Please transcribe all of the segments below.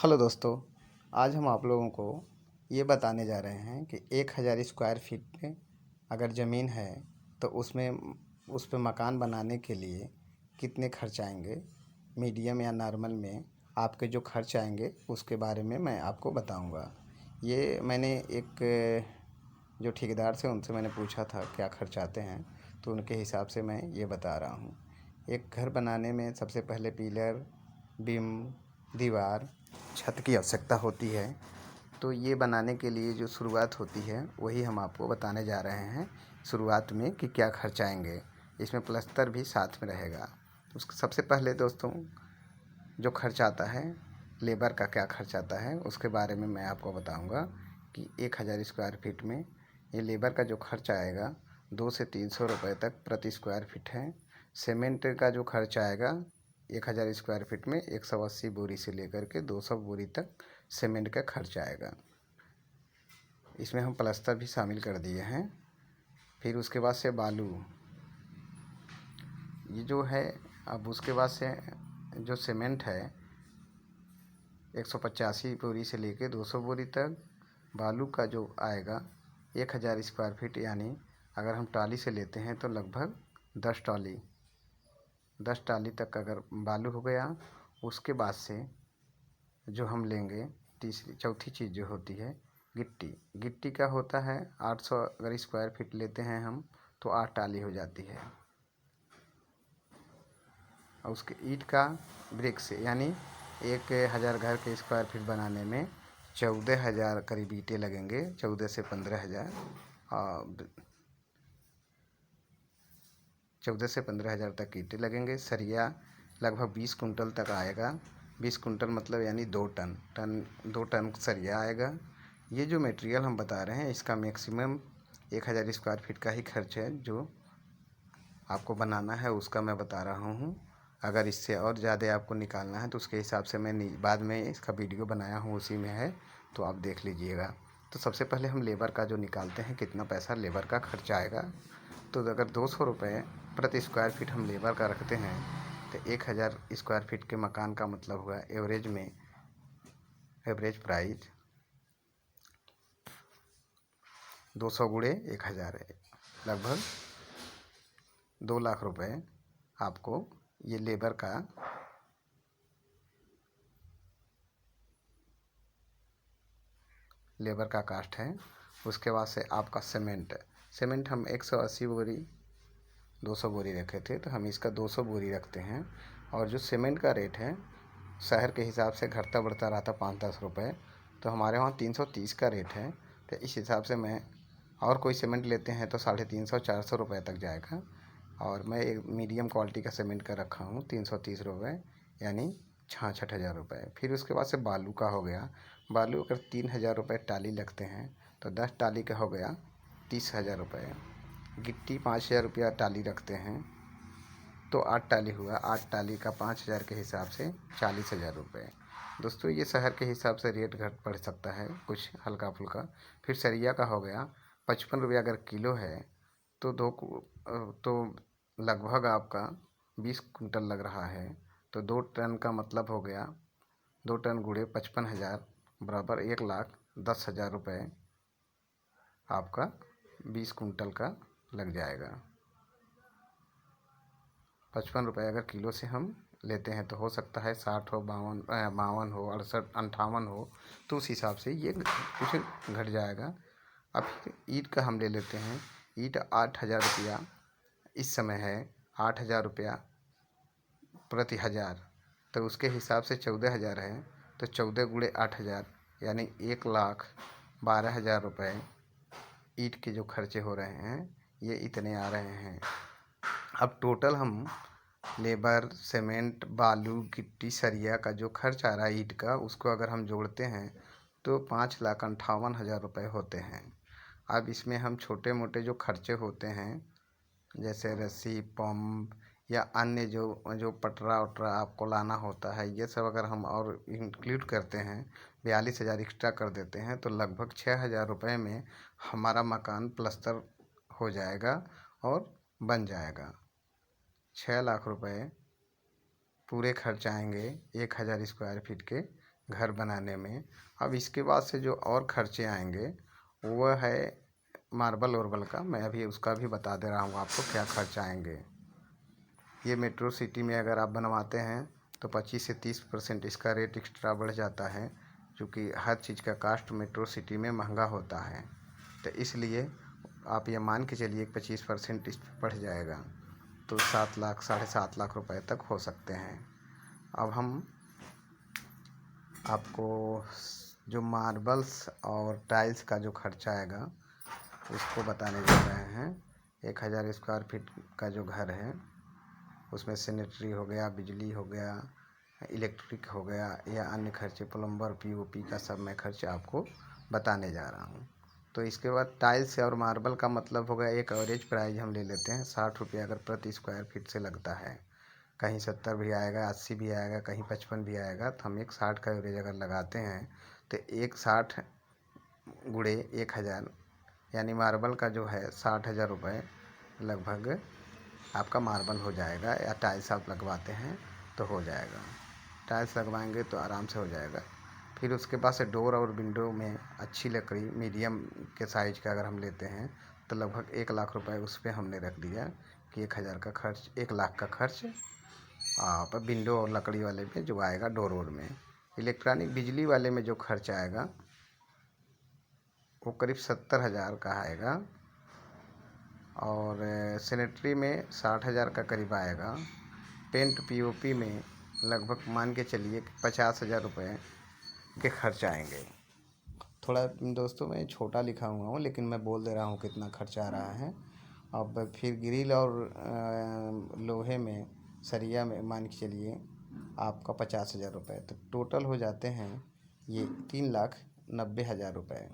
Hello दोस्तों, आज हम आप लोगों को ये बताने जा रहे हैं कि 1000 स्क्वायर फीट में अगर ज़मीन है तो उस पे मकान बनाने के लिए कितने खर्च आएंगे। मीडियम या नॉर्मल में आपके जो खर्च आएंगे उसके बारे में मैं आपको बताऊंगा। ये मैंने एक जो ठेकेदार से उनसे मैंने पूछा था क्या खर्च आते हैं, तो उनके हिसाब से मैं ये बता रहा हूँ। एक घर बनाने में सबसे पहले पिलर, बीम, दीवार, छत की आवश्यकता होती है। तो ये बनाने के लिए जो शुरुआत होती है वही हम आपको बताने जा रहे हैं शुरुआत में कि क्या खर्च आएंगे। इसमें प्लस्तर भी साथ में रहेगा। उसके सबसे पहले दोस्तों जो खर्च आता है, लेबर का क्या खर्च आता है उसके बारे में मैं आपको बताऊंगा कि 1000 स्क्वायर फीट में ये लेबर का जो खर्च आएगा 200 से 300 रुपये तक प्रति स्क्वायर फीट है। सीमेंट का जो खर्च आएगा 1000 स्क्वायर फीट में 180 बोरी से लेकर के 200 बोरी तक सीमेंट का खर्च आएगा। इसमें हम प्लस्तर भी शामिल कर दिए हैं। फिर उसके बाद से बालू, ये जो है, अब उसके बाद से जो सीमेंट है 185 बोरी से लेके 200 बोरी तक। बालू का जो आएगा 1000 स्क्वायर फीट, यानी अगर हम टाली से लेते हैं तो लगभग 10 टाली तक अगर बालू हो गया। उसके बाद से जो हम लेंगे चौथी चीज़ जो होती है गिट्टी। गिट्टी का होता है 800, अगर स्क्वायर फीट लेते हैं हम तो 8 टाली हो जाती है। और उसके ईंट का ब्रिक से, यानी 1000 घर के स्क्वायर फीट बनाने में 14,000 करीब ईंटें लगेंगे। 14 से 15,000, 14 से 15,000 तक ईंटें लगेंगे। सरिया लगभग 20 कुंटल तक आएगा। 20 कुंटल मतलब यानी 2 टन सरिया आएगा। ये जो मटेरियल हम बता रहे हैं इसका मैक्सिमम 1000 स्क्वायर फीट का ही खर्च है जो आपको बनाना है, उसका मैं बता रहा हूँ। अगर इससे और ज़्यादा आपको निकालना है तो उसके हिसाब से मैं बाद में इसका वीडियो बनाया हूँ, उसी में है, तो आप देख लीजिएगा। तो सबसे पहले हम लेबर का जो निकालते हैं कितना पैसा लेबर का खर्च आएगा। तो अगर 200 रुपये प्रति स्क्वायर फीट हम लेबर का रखते हैं तो 1000 स्क्वायर फीट के मकान का मतलब हुआ एवरेज में, एवरेज प्राइस 200 गुणे 1000 है, लगभग 2 लाख रुपए आपको ये लेबर का कास्ट है। उसके बाद से आपका सीमेंट हम 180 बोरी 200 बोरी रखे थे, तो हम इसका 200 बोरी रखते हैं। और जो सीमेंट का रेट है शहर के हिसाब से घटता बढ़ता रहता 5-10 रुपये, तो हमारे वहाँ 330 का रेट है। तो इस हिसाब से मैं, और कोई सीमेंट लेते हैं तो 350-400 रुपये तक जाएगा। और मैं एक मीडियम क्वालिटी का सीमेंट का रखा हूँ 330 रुपये, यानी 66,000 रुपये। फिर उसके बाद से बालू का हो गया। बालू अगर 3,000 रुपये टाली लगते हैं तो 10 टाली का हो गया 30,000 रुपये। गिट्टी 5,000 रुपया टाली रखते हैं तो 8 टाली हुआ, 8 टाली का 5,000 के हिसाब से 40,000 रुपये। दोस्तों ये शहर के हिसाब से रेट घट बढ़ सकता है कुछ हल्का फुल्का। फिर सरिया का हो गया 55 रुपये अगर किलो है तो तो लगभग आपका 20 कुंटल लग रहा है, तो 2 टन का मतलब हो गया, 2 टन गुणे 55,000 बराबर 1,10,000 रुपये आपका 20 कुंटल का लग जाएगा। 55 रुपये अगर किलो से हम लेते हैं तो हो सकता है 60 हो, 52 हो, 68, 58 हो, तो उस हिसाब से ये कुछ घट जाएगा। अब ईंट का हम ले लेते हैं। ईंट 8,000 रुपया इस समय है, 8,000 रुपया प्रति हज़ार, तो उसके हिसाब से 14,000 है। तो 14 गुणे 8,000 यानी 1,12,000 रुपये ईंट के जो खर्चे हो रहे हैं ये इतने आ रहे हैं। अब टोटल हम लेबर, सीमेंट, बालू, गिट्टी, सरिया का जो खर्च आ रहा है ईंट का, उसको अगर हम जोड़ते हैं तो 5,58,000 रुपये होते हैं। अब इसमें हम छोटे मोटे जो खर्चे होते हैं जैसे रस्सी, पंप या अन्य जो पटरा वटरा आपको लाना होता है, ये सब अगर हम और इंक्लूड करते हैं, 42,000 एक्स्ट्रा कर देते हैं, तो लगभग 6,000 रुपये में हमारा मकान प्लस्तर हो जाएगा और बन जाएगा। 6 लाख रुपए पूरे खर्च आएंगे 1000 स्क्वायर फीट के घर बनाने में। अब इसके बाद से जो और खर्चे आएंगे वो है मार्बल ओर्बल का। मैं अभी उसका भी बता दे रहा हूँ आपको क्या खर्च आएंगे। ये मेट्रो सिटी में अगर आप बनवाते हैं तो 25 से 30% इसका रेट एक्स्ट्रा बढ़ जाता है, क्योंकि हर चीज़ का कास्ट मेट्रो सिटी में महंगा होता है। तो इसलिए आप ये मान के चलिए 25% इस पर बढ़ जाएगा, तो 7 लाख 7.5 लाख रुपए तक हो सकते हैं। अब हम आपको जो मार्बल्स और टाइल्स का जो खर्चा आएगा उसको बताने जा रहे हैं। 1000 स्क्वायर फीट का जो घर है उसमें सैनिटरी हो गया, बिजली हो गया, इलेक्ट्रिक हो गया या अन्य खर्चे, प्लम्बर, पीओपी का सब मैं खर्च आपको बताने जा रहा हूँ। तो इसके बाद टाइल्स और मार्बल का मतलब हो गया, एक एवरेज प्राइस हम ले लेते हैं 60 रुपये अगर प्रति स्क्वायर फीट से लगता है। कहीं 70 भी आएगा, 80 भी आएगा, कहीं 55 भी आएगा। तो हम एक 60 का एवरेज अगर लगाते हैं तो एक 60 गुणे 1000 यानी मार्बल का जो है 60,000 रुपये लगभग आपका मार्बल हो जाएगा। या टाइल्स आप लगवाते हैं तो हो जाएगा, टाइल्स लगवाएंगे तो आराम से हो जाएगा। फिर उसके बाद से डोर और विंडो में अच्छी लकड़ी मीडियम के साइज का अगर हम लेते हैं तो लगभग 1 लाख रुपए उस पर हमने रख दिया कि 1000 का खर्च, 1 लाख का खर्च आप विंडो और लकड़ी वाले पे जो आएगा डोर वोर में। इलेक्ट्रॉनिक बिजली वाले में जो खर्च आएगा वो करीब 70,000 का आएगा, और सैनिटरी में 60,000 का करीब आएगा। पेंट पीओपी में लगभग मान के चलिए कि 50,000 रुपये के खर्च आएंगे। थोड़ा दोस्तों मैं छोटा लिखा हुआ हूँ, लेकिन मैं बोल दे रहा हूँ कितना खर्चा आ रहा है। अब फिर ग्रिल और लोहे में, सरिया में मान के चलिए आपका 50,000 रुपये, तो टोटल हो जाते हैं ये 3,90,000 रुपये।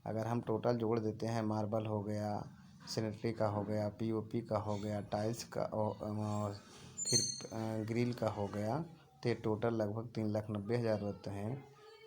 अगर हम टोटल जोड़ देते हैं, मार्बल हो गया, सैनिटरी का हो गया, पीओपी का हो गया, टाइल्स का और फिर ग्रिल का हो गया, तो टोटल लगभग 3,90,000 होते हैं।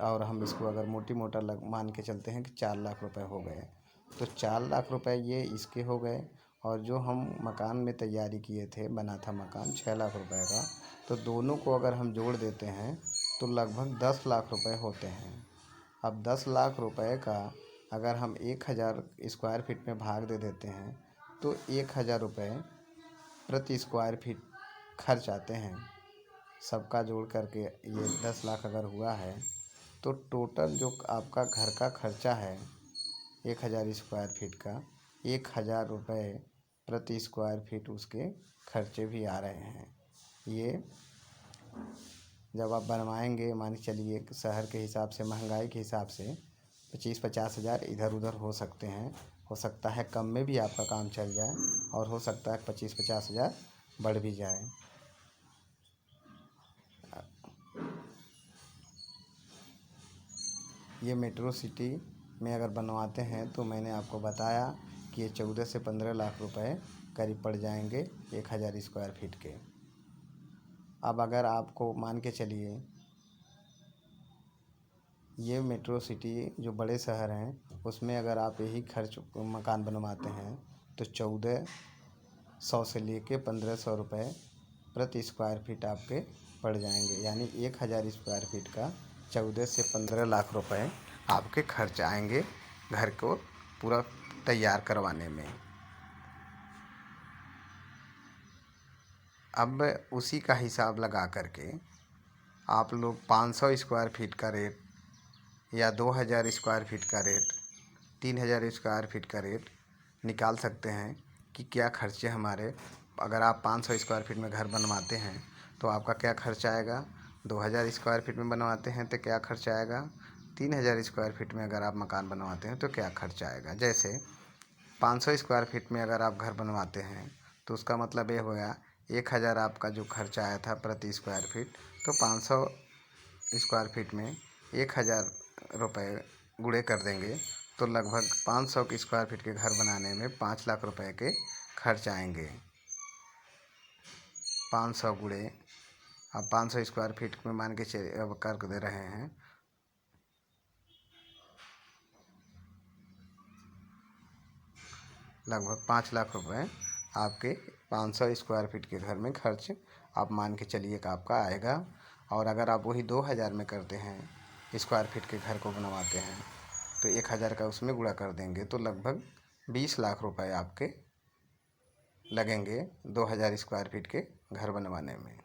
और हम इसको अगर मोटी मोटा मान के चलते हैं कि 4 लाख रुपए हो गए, तो 4 लाख रुपए ये इसके हो गए। और जो हम मकान में तैयारी किए थे, बना था मकान 6 लाख रुपए का, तो दोनों को अगर हम जोड़ देते हैं तो लगभग 10 लाख रुपए होते हैं। अब 10 लाख रुपए का अगर हम 1000 स्क्वायर फीट में भाग दे देते हैं तो 1000 रुपये प्रति स्क्वायर फीट खर्च आते हैं। सबका जोड़ करके ये 10 लाख अगर हुआ है, तो टोटल जो आपका घर का खर्चा है 1000 स्क्वायर फीट का, 1000 रुपये प्रति स्क्वायर फीट उसके खर्चे भी आ रहे हैं। ये जब आप बनवाएंगे, मान के चलिए शहर के हिसाब से, महंगाई के हिसाब से 25-50 हज़ार इधर उधर हो सकते हैं। हो सकता है कम में भी आपका काम चल जाए, और हो सकता है 25-50 हज़ार बढ़ भी जाए। ये मेट्रो सिटी में अगर बनवाते हैं तो मैंने आपको बताया कि ये 14 से 15 लाख रुपए करीब पड़ जाएंगे 1000 स्क्वायर फीट के। अब अगर आपको मान के चलिए ये मेट्रो सिटी जो बड़े शहर हैं उसमें अगर आप यही खर्च मकान बनवाते हैं तो 1400 से लेके 1500 रुपये प्रति स्क्वायर फीट आपके पड़ जाएंगे। यानी 1000 स्क्वायर फीट का 14 से 15 लाख रुपए आपके खर्च आएंगे घर को पूरा तैयार करवाने में। अब उसी का हिसाब लगा करके आप लोग 500 स्क्वायर फीट का रेट या 2000 स्क्वायर फीट का रेट, 3000 स्क्वायर फीट का रेट निकाल सकते हैं कि क्या खर्चे हमारे। अगर आप 500 स्क्वायर फीट में घर बनवाते हैं तो आपका क्या खर्च आएगा, 2000 स्क्वायर फीट में बनवाते हैं तो क्या खर्च आएगा, 3000 स्क्वायर फीट में अगर आप मकान बनवाते हैं तो क्या खर्च आएगा। जैसे 500 स्क्वायर फीट में अगर आप घर बनवाते हैं तो उसका मतलब ये हो गया 1000 आपका जो खर्चा आया था प्रति स्क्वायर फीट, तो 500 स्क्वायर फीट में 1000 रुपये गुणे कर देंगे तो लगभग 500 की स्क्वायर फीट के घर बनाने में 5 लाख रुपए के खर्च आएंगे। 500 गुणे अब 500 स्क्वायर फीट में मान के अब कर दे रहे हैं, लगभग 5 लाख रुपए आपके 500 स्क्वायर फीट के घर में खर्च आप मान के चलिए कि आपका आएगा। और अगर आप वही 2000 में करते हैं स्क्वायर फीट के घर को बनवाते हैं तो 1000 का उसमें गुणा कर देंगे तो लगभग 20 लाख रुपए आपके लगेंगे 2000 स्क्वायर फीट के घर बनवाने में।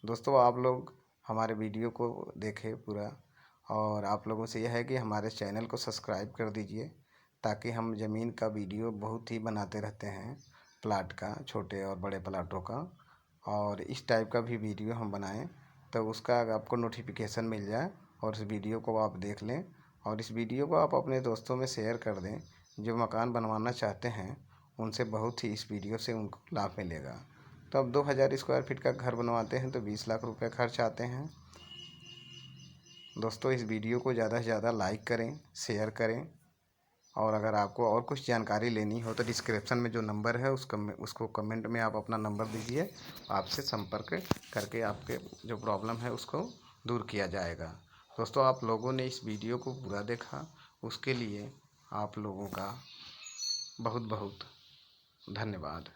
दोस्तों आप लोग हमारे वीडियो को देखें पूरा, और आप लोगों से यह है कि हमारे चैनल को सब्सक्राइब कर दीजिए ताकि हम ज़मीन का वीडियो बहुत ही बनाते रहते हैं, प्लाट का, छोटे और बड़े प्लाटों का, और इस टाइप का भी वीडियो हम बनाएं तो उसका आपको नोटिफिकेशन मिल जाए और इस वीडियो को आप देख लें। और इस वीडियो को आप अपने दोस्तों में शेयर कर दें जो मकान बनवाना चाहते हैं, उनसे बहुत ही इस वीडियो से उनको लाभ मिलेगा। तो अब 2000 स्क्वायर फीट का घर बनवाते हैं तो 20 लाख रुपए खर्च आते हैं। दोस्तों इस वीडियो को ज़्यादा से ज़्यादा लाइक करें, शेयर करें, और अगर आपको और कुछ जानकारी लेनी हो तो डिस्क्रिप्शन में जो नंबर है उसको कमेंट में आप अपना नंबर दीजिए, आपसे संपर्क करके आपके जो प्रॉब्लम है उसको दूर किया जाएगा। दोस्तों आप लोगों ने इस वीडियो को पूरा देखा, उसके लिए आप लोगों का बहुत बहुत धन्यवाद।